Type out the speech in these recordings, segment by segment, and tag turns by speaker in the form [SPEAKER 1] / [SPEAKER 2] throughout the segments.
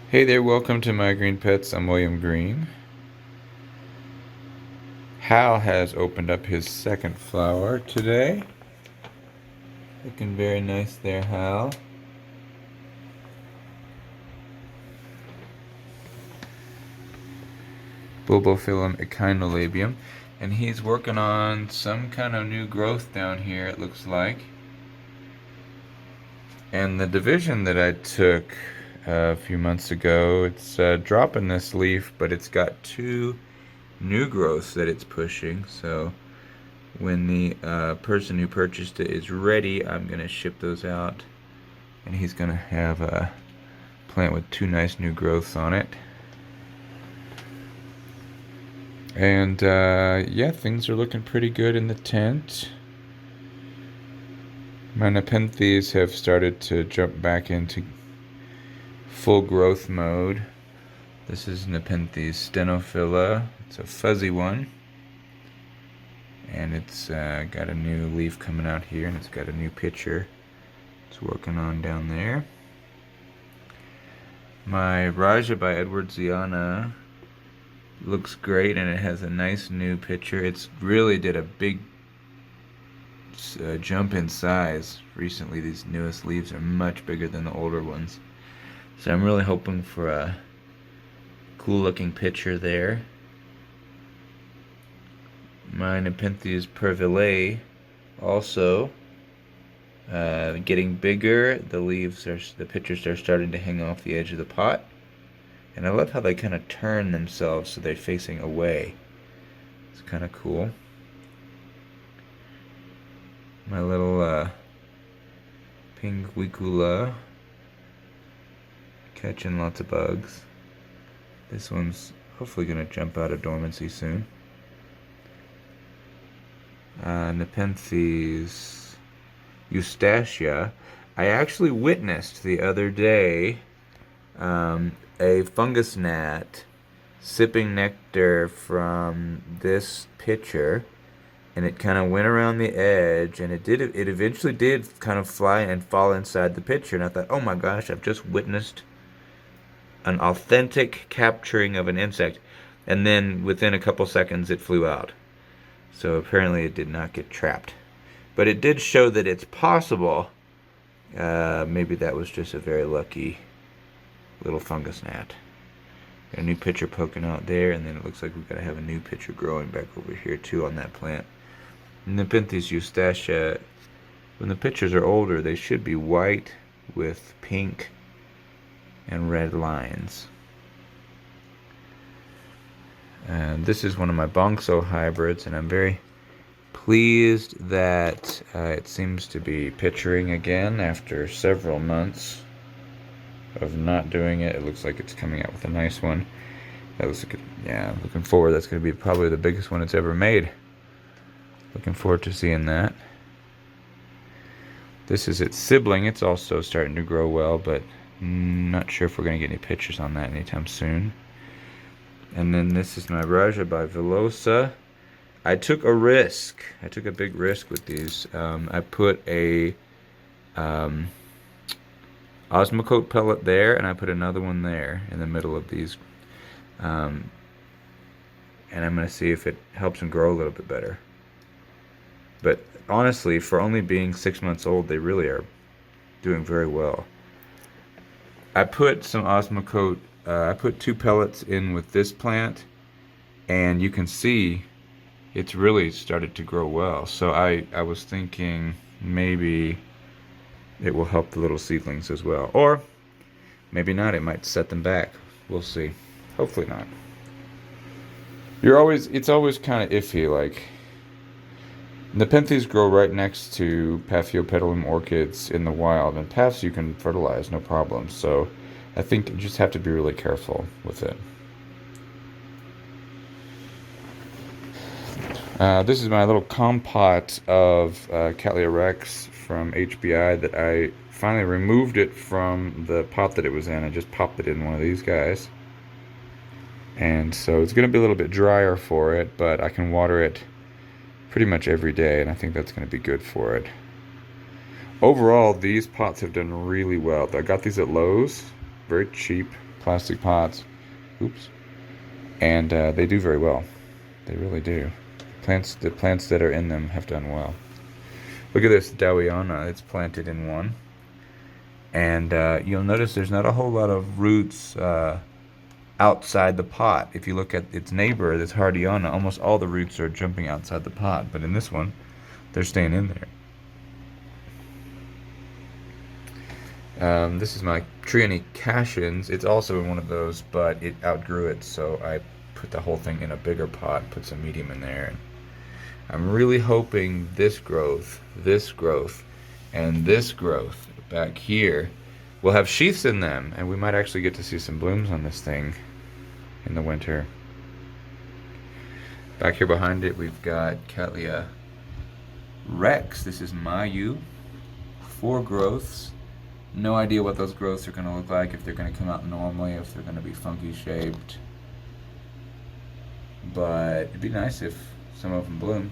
[SPEAKER 1] Hey there, welcome to My Green Pets. I'm William Green. Hal has opened up his second flower today. Looking very nice there, Hal. Bulbophyllum echinolabium. And he's working on some kind of new growth down here, it looks like. And the division that I took a few months ago, it's dropping this leaf, but it's got two new growths that it's pushing. So when the person who purchased it is ready, I'm going to ship those out. And he's going to have a plant with two nice new growths on it. And yeah, things are looking pretty good in the tent. My Nepenthes have started to jump back into full growth mode. This is Nepenthes stenophylla. It's a fuzzy one. And it's got a new leaf coming out here, and it's got a new pitcher it's working on down there. My Raja by Edward Ziana looks great, and it has a nice new pitcher. It's really did a big jump in size recently. These newest leaves are much bigger than the older ones. So I'm really hoping for a cool looking pitcher there. My Nepenthes pervillae also getting bigger. The pitchers are starting to hang off the edge of the pot. And I love how they kind of turn themselves so they're facing away. It's kind of cool. My little pinguicula catching lots of bugs. This one's hopefully going to jump out of dormancy soon. Nepenthes eustacia. I actually witnessed the other day a fungus gnat sipping nectar from this pitcher, and it kind of went around the edge, and it eventually did kind of fly and fall inside the pitcher. And I thought, oh my gosh, I've just witnessed an authentic capturing of an insect. And then within a couple seconds it flew out. So apparently it did not get trapped, but it did show that it's possible. Maybe that was just a very lucky little fungus gnat. Got a new pitcher poking out there, and then it looks like we've got to have a new pitcher growing back over here too on that plant. Nepenthes eustacia, when the pitchers are older, they should be white with pink and red lines. And this is one of my Bongso hybrids, and I'm very pleased that it seems to be pitchering again after several months of not doing it. It looks like it's coming out with a nice one. That was good. Yeah, looking forward. That's going to be probably the biggest one it's ever made. Looking forward to seeing that. This is its sibling. It's also starting to grow well, but not sure if we're going to get any pictures on that anytime soon. And then this is my Raja by Villosa. I took a risk. I took a big risk with these. I put a Osmocote pellet there, and I put another one there in the middle of these. And I'm going to see if it helps them grow a little bit better. But honestly, for only being 6 months old, they really are doing very well. I put some Osmocote, I put 2 pellets in with this plant, and you can see it's really started to grow well. So I was thinking maybe it will help the little seedlings as well. Or maybe not, it might set them back. We'll see. Hopefully not. It's always kind of iffy, like Nepenthes grow right next to Paphiopedilum orchids in the wild, and paphs you can fertilize, no problem. So I think you just have to be really careful with it. This is my little compote of Cattleya rex from HBI that I finally removed it from the pot that it was in. I just popped it in one of these guys. And so it's going to be a little bit drier for it, but I can water it pretty much every day, and I think that's going to be good for it. Overall, these pots have done really well. I got these at Lowe's, very cheap. plastic pots. Oops. And they do very well. They really do. The plants that are in them have done well. Look at this Dowiana. It's planted in one. And you'll notice there's not a whole lot of roots outside the pot. If you look at its neighbor, this Hardiana, almost all the roots are jumping outside the pot. But in this one, they're staying in there. This is my Cycnoches. It's also in one of those, but it outgrew it, so I put the whole thing in a bigger pot, put some medium in there. And I'm really hoping this growth, and this growth back here will have sheaths in them, and we might actually get to see some blooms on this thing in the winter. Back here behind it, we've got Cattleya Rex. This is Mayu. 4 growths. No idea what those growths are going to look like, if they're going to come out normally, if they're going to be funky shaped. But it'd be nice if some of them bloomed.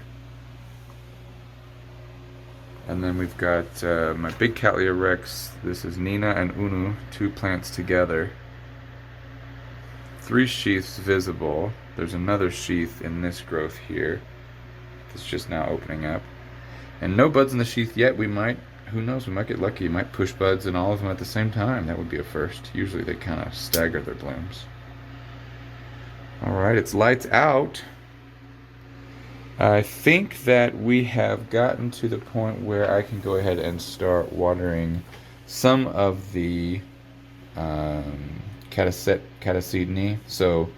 [SPEAKER 1] And then we've got my big Cattleya Rex. This is Nina and Unu, 2 plants together. 3 sheaths visible. There's another sheath in this growth here. It's just now opening up. And no buds in the sheath yet. We might, who knows, we might get lucky. We might push buds in all of them at the same time. That would be a first. Usually they kind of stagger their blooms. Alright, it's lights out. I think that we have gotten to the point where I can go ahead and start watering some of the Cattleya. So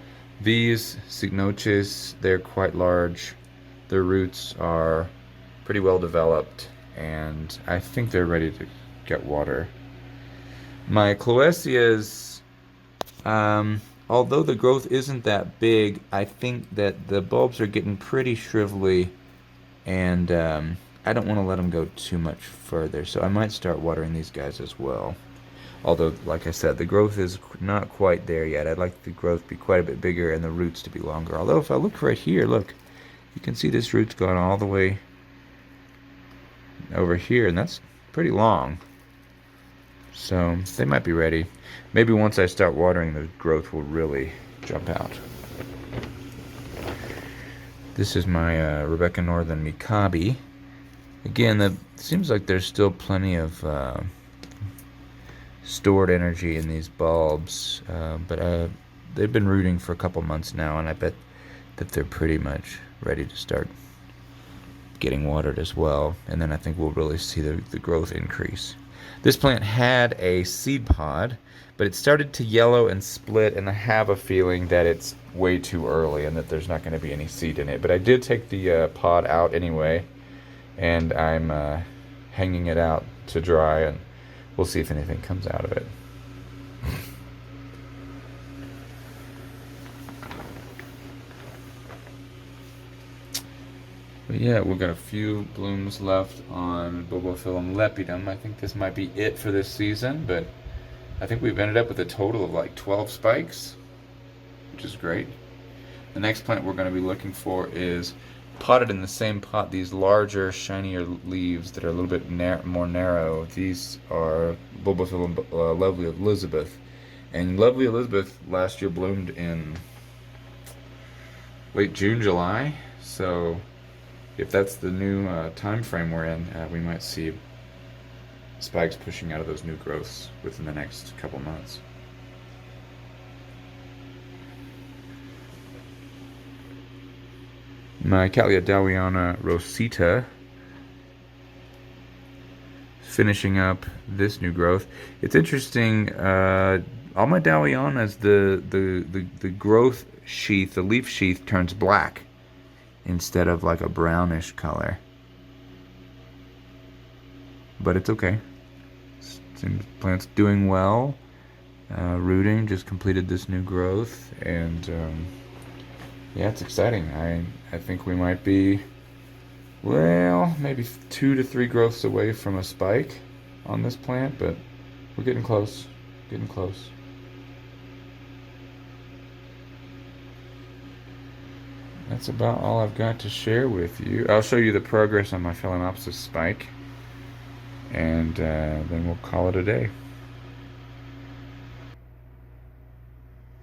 [SPEAKER 1] these Cycnoches, they're quite large. Their roots are pretty well developed, and I think they're ready to get water. My Cloweasias, although the growth isn't that big, I think that the bulbs are getting pretty shrivelly, and I don't want to let them go too much further, so I might start watering these guys as well. Although, like I said, the growth is not quite there yet. I'd like the growth to be quite a bit bigger and the roots to be longer. Although if I look right here, look, you can see this root's gone all the way over here, and that's pretty long. So they might be ready. Maybe once I start watering, the growth will really jump out. This is my Rebecca Northern Mikabe. Again, it seems like there's still plenty of stored energy in these bulbs, but they've been rooting for a couple months now, and I bet that they're pretty much ready to start getting watered as well. And then I think we'll really see the growth increase. This plant had a seed pod, but it started to yellow and split, and I have a feeling that it's way too early and that there's not going to be any seed in it. But I did take the pod out anyway, and I'm hanging it out to dry, and we'll see if anything comes out of it. But yeah, we've got a few blooms left on Bulbophyllum lepidum. I think this might be it for this season, but I think we've ended up with a total of like 12 spikes, which is great. The next plant we're going to be looking for is potted in the same pot, these larger, shinier leaves that are a little bit more narrow. These are Bulbophyllum Lovely Elizabeth. And Lovely Elizabeth last year bloomed in late June, July. So if that's the new time frame we're in, we might see spikes pushing out of those new growths within the next couple months. My Cattleya Dowiana Rosita, finishing up this new growth. It's interesting, all my Dowianas, the growth sheath, the leaf sheath turns black instead of like a brownish color. But it's okay. Seems plant's doing well. Rooting, just completed this new growth, and yeah, it's exciting. I think we might be, well, maybe 2 to 3 growths away from a spike on this plant, but we're getting close. Getting close. That's about all I've got to share with you. I'll show you the progress on my Phalaenopsis spike, and then we'll call it a day.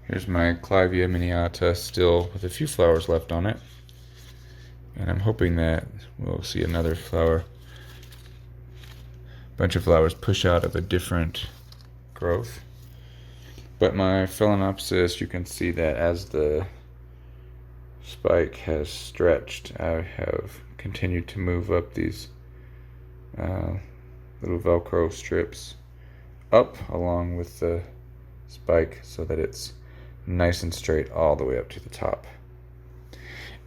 [SPEAKER 1] Here's my Clivia miniata still with a few flowers left on it. And I'm hoping that we'll see another bunch of flowers push out of a different growth. But my Phalaenopsis, you can see that as the spike has stretched, I have continued to move up these little Velcro strips up along with the spike so that it's nice and straight all the way up to the top.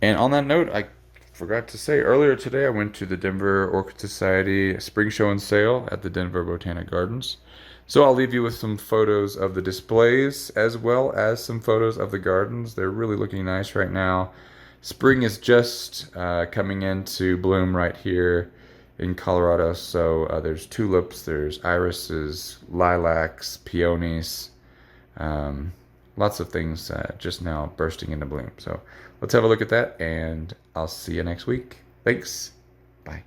[SPEAKER 1] And on that note, I forgot to say earlier today I went to the Denver Orchid Society Spring Show and Sale at the Denver Botanic Gardens. So I'll leave you with some photos of the displays as well as some photos of the gardens. They're really looking nice right now. Spring is just coming into bloom right here in Colorado. So there's tulips, there's irises, lilacs, peonies, lots of things just now bursting into bloom. So let's have a look at that, and I'll see you next week. Thanks. Bye.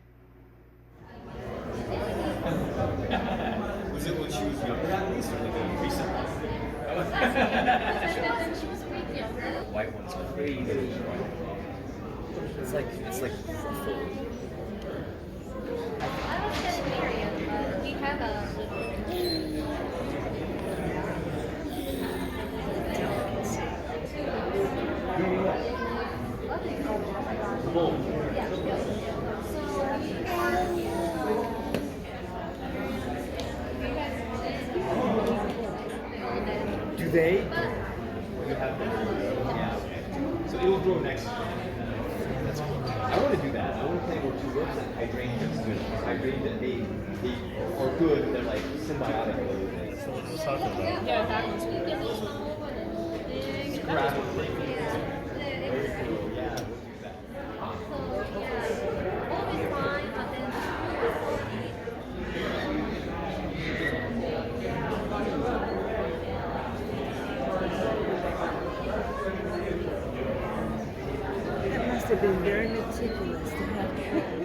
[SPEAKER 2] Was it when she was younger at least, or like recently? White one's crazy. It's like ruffled.
[SPEAKER 3] I was getting married, but we have a
[SPEAKER 2] Do they? You have them. Yeah. So it'll grow next year. That's cool. I want to do that. I want to plant more tulips and hydrangeas. Hydrangeas, they are good. They're like symbiotic. So what was talking about?
[SPEAKER 3] yeah, that one's big.
[SPEAKER 2] Very cool. Yeah. We'll do that.
[SPEAKER 3] Always fine, but then
[SPEAKER 4] That must have been very meticulous to have